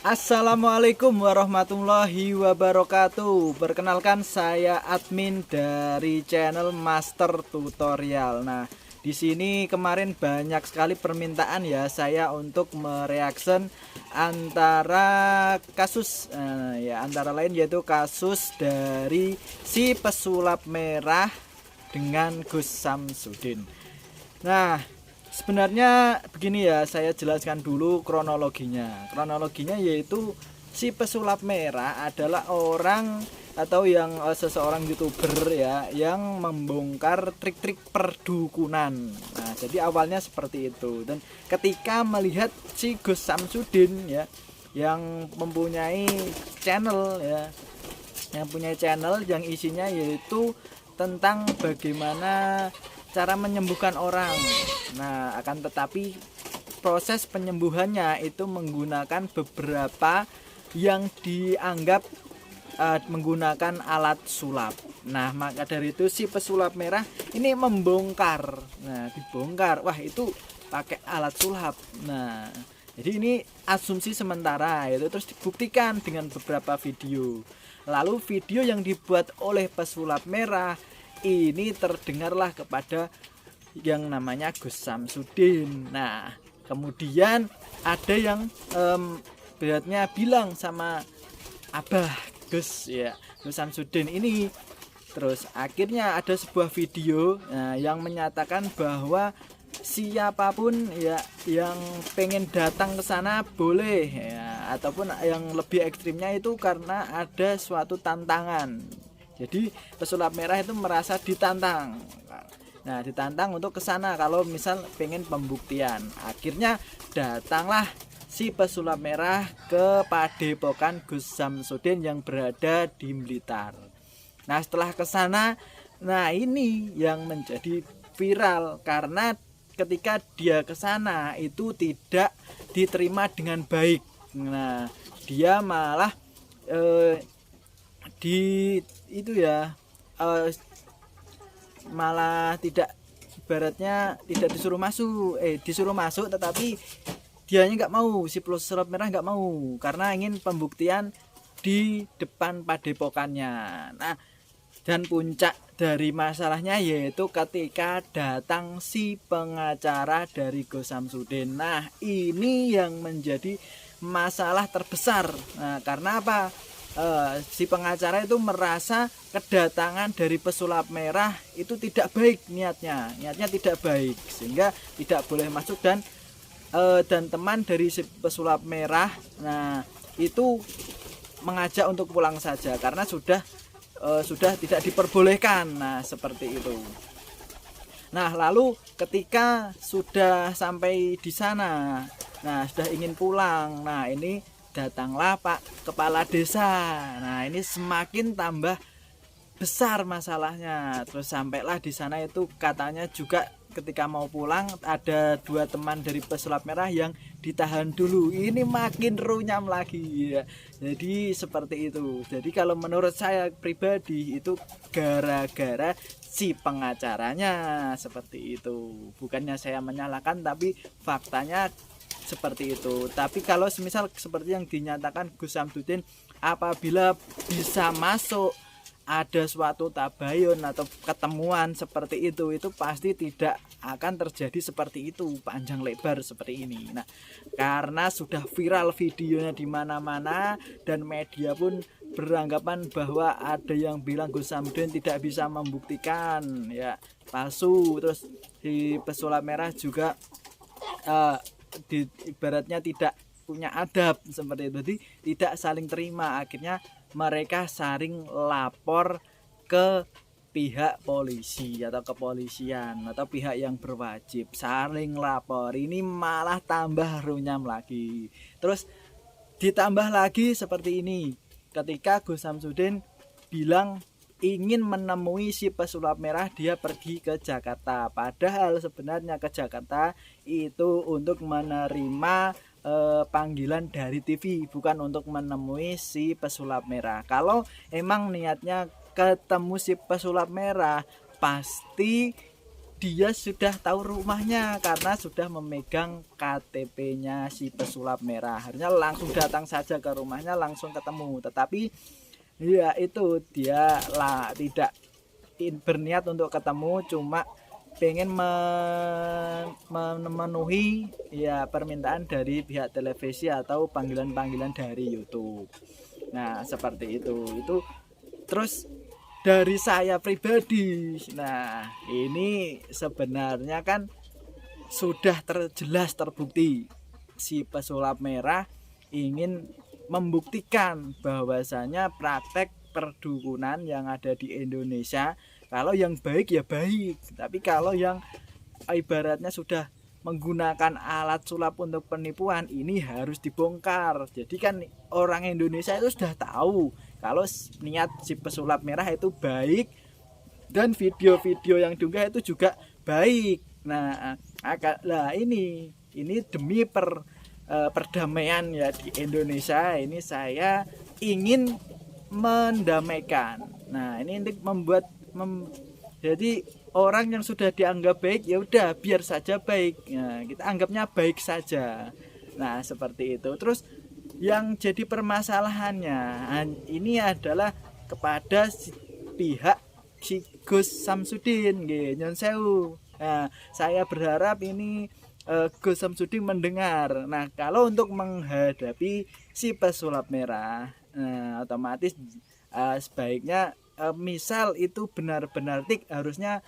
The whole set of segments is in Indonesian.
Assalamualaikum warahmatullahi wabarakatuh. Perkenalkan, saya admin dari channel Master Tutorial. Nah, di sini kemarin banyak sekali permintaan ya saya untuk mereaction antara kasus antara lain yaitu kasus dari si pesulap merah dengan Gus Samsudin. Nah, sebenarnya begini ya, saya jelaskan dulu kronologinya. Kronologinya yaitu si pesulap merah adalah orang atau seseorang YouTuber ya yang membongkar trik-trik perdukunan. Nah, jadi awalnya seperti itu. Dan ketika melihat si Gus Samsudin ya yang mempunyai channel yang isinya yaitu tentang bagaimana cara menyembuhkan orang. Nah, akan tetapi proses penyembuhannya itu menggunakan beberapa yang dianggap menggunakan alat sulap. Nah, maka dari itu si pesulap merah ini membongkar. Nah, dibongkar. Wah, itu pakai alat sulap. Nah, jadi ini asumsi sementara itu terus dibuktikan dengan beberapa video. Lalu video yang dibuat oleh pesulap merah ini terdengarlah kepada yang namanya Gus Samsudin. Nah, kemudian ada yang beratnya bilang sama Abah Gus Samsudin ini. Terus akhirnya ada sebuah video yang menyatakan bahwa siapapun ya yang pengen datang ke sana boleh ya, ataupun yang lebih ekstrimnya itu karena ada suatu tantangan. Jadi pesulap merah itu merasa ditantang. Nah, ditantang untuk ke sana kalau misal pengen pembuktian. Akhirnya datanglah si pesulap merah ke Padepokan Gus Samsudin yang berada di Blitar. Nah, setelah ke sana, nah ini yang menjadi viral karena ketika dia ke sana itu tidak diterima dengan baik. Nah, dia malah malah tidak, ibaratnya tidak disuruh masuk tetapi dianya nggak mau, si pesulap merah nggak mau karena ingin pembuktian di depan padepokannya. Nah, dan puncak dari masalahnya yaitu ketika datang si pengacara dari Gus Samsudin. Nah, ini yang menjadi masalah terbesar. Nah, karena apa? Si pengacara itu merasa kedatangan dari pesulap merah itu tidak baik, niatnya tidak baik sehingga tidak boleh masuk, dan teman dari si pesulap merah nah itu mengajak untuk pulang saja karena sudah tidak diperbolehkan. Nah, seperti itu. Nah, lalu ketika sudah sampai di sana, nah sudah ingin pulang, nah ini datanglah Pak Kepala Desa. Nah, ini semakin tambah besar masalahnya. Terus sampailah di sana itu katanya juga ketika mau pulang ada dua teman dari pesulap merah yang ditahan dulu. Ini makin runyam lagi ya. Jadi seperti itu. Jadi kalau menurut saya pribadi itu gara-gara si pengacaranya seperti itu. Bukannya saya menyalahkan tapi faktanya seperti itu. Tapi kalau semisal seperti yang dinyatakan Gus Samsudin, apabila bisa masuk ada suatu tabayun atau ketemuan seperti itu pasti tidak akan terjadi seperti itu panjang lebar seperti ini. Nah, karena sudah viral videonya di mana-mana dan media pun beranggapan bahwa ada yang bilang Gus Samsudin tidak bisa membuktikan ya palsu. Terus di pesulap merah juga ibaratnya tidak punya adab seperti itu, jadi tidak saling terima. Akhirnya mereka saling lapor ke pihak polisi atau kepolisian atau pihak yang berwajib, saling lapor. Ini malah tambah runyam lagi. Terus ditambah lagi seperti ini ketika Gus Samsudin bilang ingin menemui si pesulap merah, dia pergi ke Jakarta. Padahal sebenarnya ke Jakarta itu untuk menerima panggilan dari TV, bukan untuk menemui si pesulap merah. Kalau emang niatnya ketemu si pesulap merah, pasti dia sudah tahu rumahnya karena sudah memegang KTP-nya si pesulap merah. Harusnya langsung datang saja ke rumahnya, langsung ketemu. Tetapi ya itu dia lah tidak berniat untuk ketemu, cuma pengen memenuhi ya permintaan dari pihak televisi atau panggilan-panggilan dari YouTube. Nah, seperti itu. Terus dari saya pribadi, nah ini sebenarnya kan sudah jelas terbukti si pesulap merah ingin membuktikan bahwasanya praktek perdukunan yang ada di Indonesia, kalau yang baik ya baik, tapi kalau yang ibaratnya sudah menggunakan alat sulap untuk penipuan ini harus dibongkar. Jadi kan orang Indonesia itu sudah tahu kalau niat si pesulap merah itu baik dan video-video yang diunggah itu juga baik. Nah, ini demi perdamaian ya di Indonesia, ini saya ingin mendamaikan. Nah, ini untuk membuat jadi orang yang sudah dianggap baik ya udah biar saja baik. Nah, kita anggapnya baik saja. Nah, seperti itu. Terus yang jadi permasalahannya ini adalah kepada pihak si Gus Samsudin nggih, nyon sewu. Nah, saya berharap ini Gus Samsudin mendengar. Nah, kalau untuk menghadapi si pesulap merah, otomatis sebaiknya misal itu benar-benar harusnya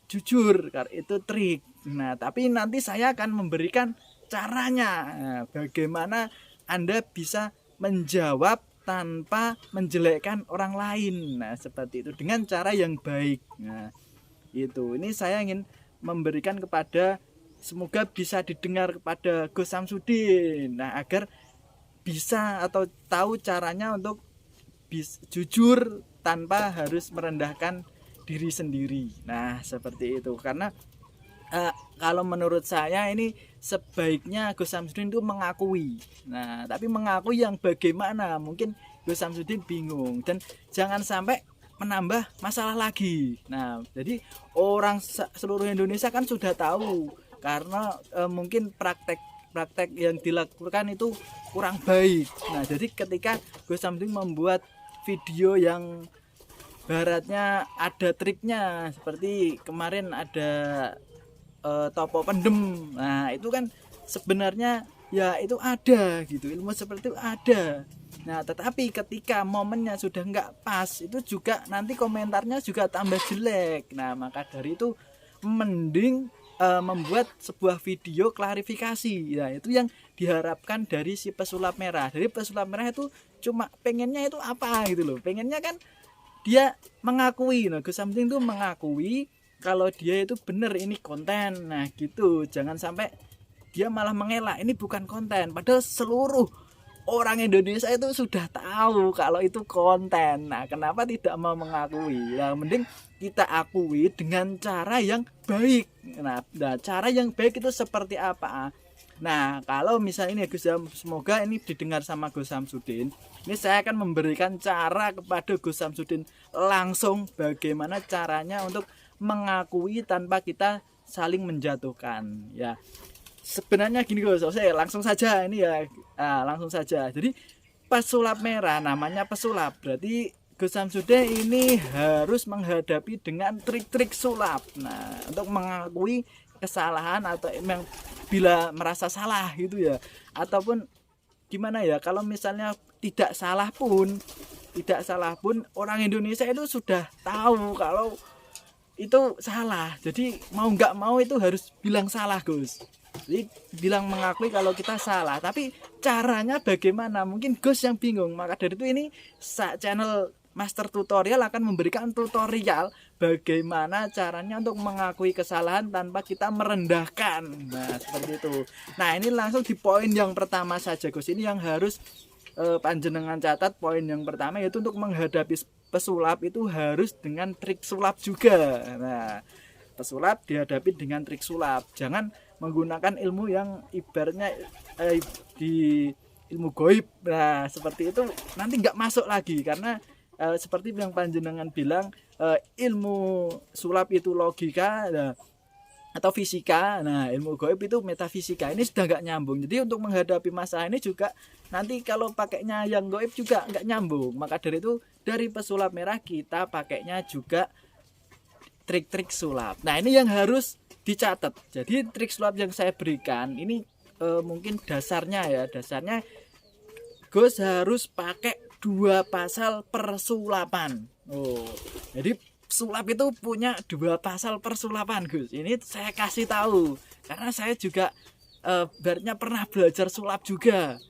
jujur, karena itu trik. Nah, tapi nanti saya akan memberikan caranya. Nah, bagaimana Anda bisa menjawab tanpa menjelekkan orang lain. Nah, seperti itu dengan cara yang baik. Nah, itu. Ini saya ingin memberikan kepada, semoga bisa didengar kepada Gus Samsudin. Nah, agar bisa atau tahu caranya untuk jujur tanpa harus merendahkan diri sendiri. Nah, seperti itu. Karena kalau menurut saya ini sebaiknya Gus Samsudin itu mengakui. Nah, tapi mengakui yang bagaimana? Mungkin Gus Samsudin bingung dan jangan sampai menambah masalah lagi. Nah, jadi orang seluruh Indonesia kan sudah tahu karena mungkin praktek yang dilakukan itu kurang baik. Nah, jadi ketika Gus Samsudin membuat video yang baratnya ada triknya, seperti kemarin ada topo pendem. Nah, itu kan sebenarnya ya itu ada gitu, ilmu seperti itu ada. Nah, tetapi ketika momennya sudah nggak pas, itu juga nanti komentarnya juga tambah jelek. Nah, maka dari itu mending membuat sebuah video klarifikasi. Ya, itu yang diharapkan dari si pesulap merah. Dari pesulap merah itu cuma pengennya itu apa gitu loh. Pengennya kan dia mengakui. Nah, Gus Samsudin itu mengakui kalau dia itu benar ini konten. Nah, gitu. Jangan sampai dia malah mengelak ini bukan konten. Padahal seluruh orang Indonesia itu sudah tahu kalau itu konten. Nah, kenapa tidak mau mengakui? Nah, mending kita akui dengan cara yang baik. Nah, cara yang baik itu seperti apa? Nah, kalau misalnya ini Gus, semoga ini didengar sama Gus Samsudin. Ini saya akan memberikan cara kepada Gus Samsudin langsung bagaimana caranya untuk mengakui tanpa kita saling menjatuhkan. Ya, sebenarnya gini Gus, saya langsung saja ini ya, langsung saja. Jadi pesulap merah namanya pesulap, berarti Gus Samsudin ini harus menghadapi dengan trik-trik sulap. Nah, untuk mengakui kesalahan atau memang bila merasa salah gitu ya, ataupun gimana ya, kalau misalnya tidak salah pun orang Indonesia itu sudah tahu kalau itu salah. Jadi mau nggak mau itu harus bilang salah Gus. Jadi bilang mengakui kalau kita salah, tapi caranya bagaimana? Mungkin Gus yang bingung. Maka dari itu ini channel Master Tutorial akan memberikan tutorial bagaimana caranya untuk mengakui kesalahan tanpa kita merendahkan. Nah, seperti itu. Nah, ini langsung di poin yang pertama saja Gus. Ini yang harus panjenengan catat. Poin yang pertama yaitu untuk menghadapi pesulap itu harus dengan trik sulap juga. Nah, pesulap dihadapi dengan trik sulap. Jangan menggunakan ilmu yang ibaratnya di ilmu goib. Nah, seperti itu nanti nggak masuk lagi karena seperti yang panjenengan bilang ilmu sulap itu logika. Nah, atau fisika. Nah, ilmu gaib itu metafisika. Ini sudah nggak nyambung. Jadi untuk menghadapi masalah ini juga nanti kalau pakainya yang gaib juga nggak nyambung. Maka dari itu dari pesulap merah kita pakainya juga trik-trik sulap. Nah, ini yang harus dicatat. Jadi trik sulap yang saya berikan ini mungkin dasarnya ya. Dasarnya Gus harus pakai 2 pasal persulapan. Jadi sulap itu punya 2 pasal persulapan, Gus. Ini saya kasih tahu karena saya juga ibaratnya pernah belajar sulap juga.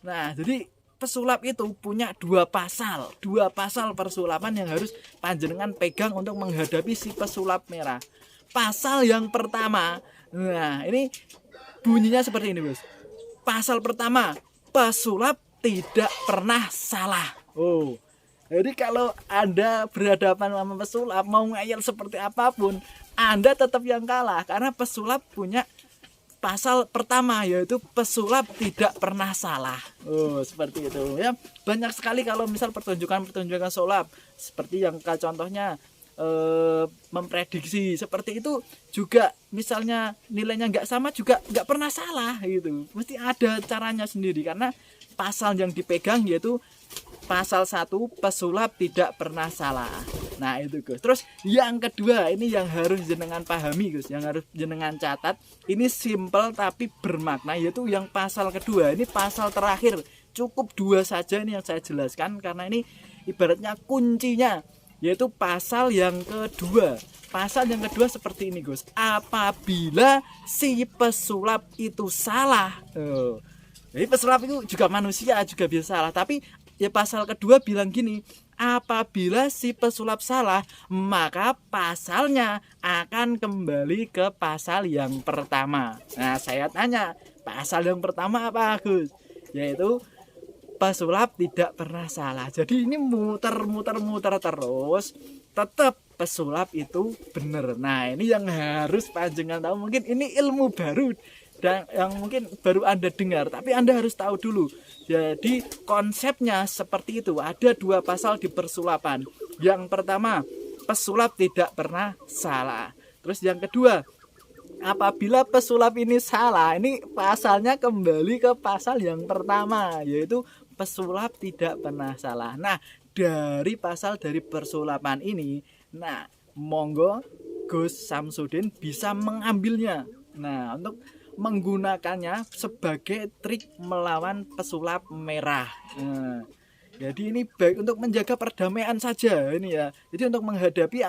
Nah, jadi pesulap itu punya 2 pasal persulapan yang harus panjenengan pegang untuk menghadapi si pesulap merah. Pasal yang pertama, nah ini bunyinya seperti ini, Bos. Pasal pertama, pesulap tidak pernah salah. Jadi kalau Anda berhadapan sama pesulap mau ngayal seperti apapun, Anda tetap yang kalah karena pesulap punya pasal pertama yaitu pesulap tidak pernah salah. Seperti itu ya. Banyak sekali kalau misal pertunjukan sulap seperti yang contohnya memprediksi seperti itu juga, misalnya nilainya nggak sama juga nggak pernah salah gitu. Mesti ada caranya sendiri karena pasal yang dipegang yaitu pasal 1, pesulap tidak pernah salah. Nah itu Gus. Terus yang kedua ini yang harus jenengan pahami Gus, yang harus jenengan catat. Ini simple tapi bermakna, yaitu yang pasal kedua. Ini pasal terakhir. Cukup 2 saja ini yang saya jelaskan karena ini ibaratnya kuncinya, yaitu pasal yang kedua. Pasal yang kedua seperti ini Gus. Apabila si pesulap itu salah. Jadi pesulap itu juga manusia, juga bisa salah, tapi ya pasal kedua bilang gini, apabila si pesulap salah, maka pasalnya akan kembali ke pasal yang pertama. Nah, saya tanya, pasal yang pertama apa, Gus? Yaitu pesulap tidak pernah salah. Jadi ini muter terus, tetap pesulap itu benar. Nah, ini yang harus panjenengan tahu. Mungkin ini ilmu baru dan yang mungkin baru Anda dengar, tapi Anda harus tahu dulu. Jadi konsepnya seperti itu. Ada 2 pasal di persulapan. Yang pertama, pesulap tidak pernah salah. Terus yang kedua, apabila pesulap ini salah, ini pasalnya kembali ke pasal yang pertama, yaitu pesulap tidak pernah salah. Nah, dari pasal dari persulapan ini, nah monggo Gus Samsudin bisa mengambilnya. Nah, untuk menggunakannya sebagai trik melawan pesulap merah. Jadi ini baik untuk menjaga perdamaian saja ini ya. Jadi untuk menghadapi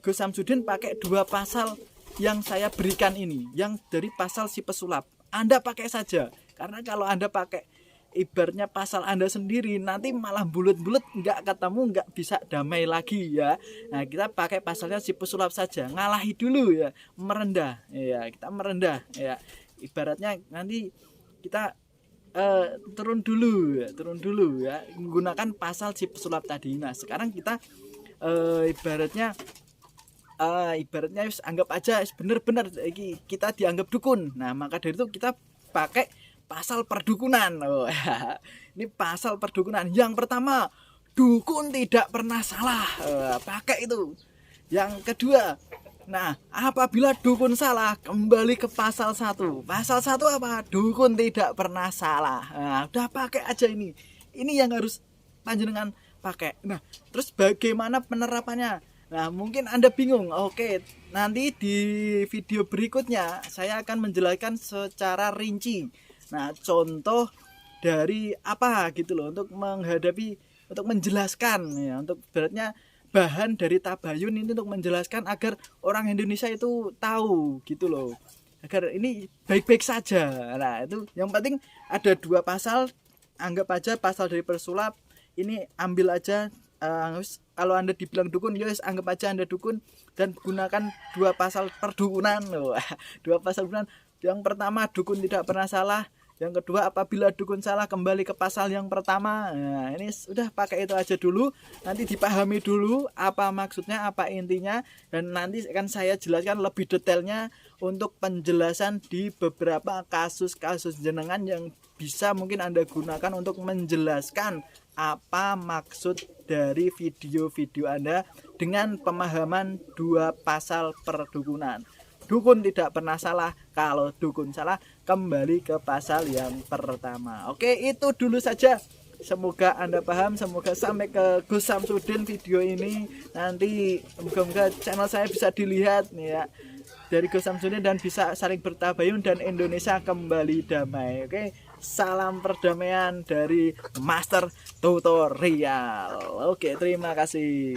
Gus Samsudin pakai 2 pasal yang saya berikan ini, yang dari pasal si pesulap. Anda pakai saja. Karena kalau Anda pakai ibaratnya pasal Anda sendiri, nanti malah bulet-bulet nggak ketemu, nggak bisa damai lagi ya. Nah, kita pakai pasalnya si pesulap saja, ngalahi dulu ya, merendah ya, kita merendah ya. Ibaratnya nanti kita turun dulu ya, menggunakan pasal si pesulap tadi. Nah, sekarang kita ibaratnya anggap aja bener-bener kita dianggap dukun. Nah, maka dari itu kita pakai pasal perdukunan. Ini pasal perdukunan. Yang pertama, dukun tidak pernah salah. Pakai itu. Yang kedua, nah, apabila dukun salah, kembali ke pasal 1. Pasal 1 apa? Dukun tidak pernah salah. Nah, udah pakai aja ini. Ini yang harus panjenengan pakai. Nah, terus bagaimana penerapannya? Nah, mungkin Anda bingung. Oke, nanti di video berikutnya saya akan menjelaskan secara rinci. Nah, contoh dari apa gitu loh, untuk menghadapi, untuk menjelaskan ya, untuk beratnya bahan dari tabayun ini untuk menjelaskan agar orang Indonesia itu tahu gitu loh, agar ini baik-baik saja. Nah, itu yang penting ada 2 pasal, anggap aja pasal dari persulap ini ambil aja. Kalau Anda dibilang dukun, ya anggap aja Anda dukun dan gunakan 2 pasal perdukunan loh. 2 pasal perdukunan. Yang pertama, dukun tidak pernah salah. Yang kedua, apabila dukun salah, kembali ke pasal yang pertama. Nah, ini sudah pakai itu aja dulu. Nanti dipahami dulu apa maksudnya, apa intinya, dan nanti akan saya jelaskan lebih detailnya untuk penjelasan di beberapa kasus-kasus jenengan yang bisa mungkin Anda gunakan untuk menjelaskan apa maksud dari video-video Anda dengan pemahaman 2 pasal perdukunan. dukun tidak pernah salah. Kalau dukun salah, kembali ke pasal yang pertama. Oke, itu dulu saja. Semoga Anda paham, semoga sampai ke Gus Samsudin video ini. Nanti moga-moga channel saya bisa dilihat nih ya dari Gus Samsudin dan bisa saling bertabayun dan Indonesia kembali damai. Oke, salam perdamaian dari Master Tutorial. Oke, terima kasih.